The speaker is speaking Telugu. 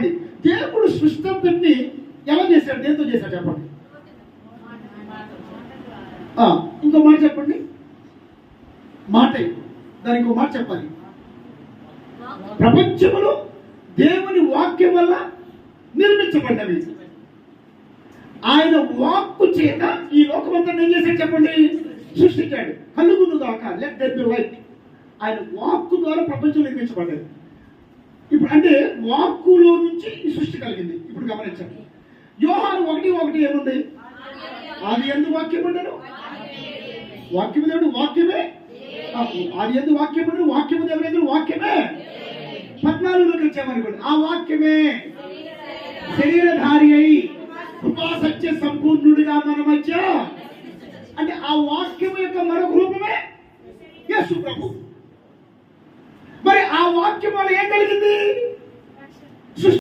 చెప్పండి, దేవుడు సృష్టిని ఎలా చేశాడు? దేంతో చేశాడు చెప్పండి. ఇంకో మాట చెప్పండి. మాట, దానికి ఇంకో మాట చెప్పాలి. ప్రపంచములు దేవుని వాక్యం వల్ల నిర్మించబడ్డవి. ఆయన వాక్కు చేత ఈ లోకమంతా ఏం చేశాడు చెప్పండి? సృష్టించాడు. కలుగును గాక, లెట్ దేర్ బి లైట్. ఆయన వాక్కు ద్వారా ప్రపంచం నిర్మించబడ్డది. ఇప్పుడు అంటే వాక్కులో నుంచి ఈ సృష్టి కలిగింది. ఇప్పుడు గమనించండి, యోహాను 1:1 ఏముంది? ఆది యందు వాక్యం ఉండెను, వాక్యము దేవుడు, వాక్యమే ఆది యందు వాక్యం ఉండెను, వాక్యము దేవుడు, వాక్యమే 14లోకి వచ్చామనుకోండి. ఆ వాక్యమే శరీరధారి అయి కృపా సత్య సంపూర్ణుడిగా మన మధ్య, అంటే ఆ వాక్యం యొక్క మరొక రూపమే యేసు ప్రభు. మరి ఆ వాక్యం వల్ల ఏం కలిగింది?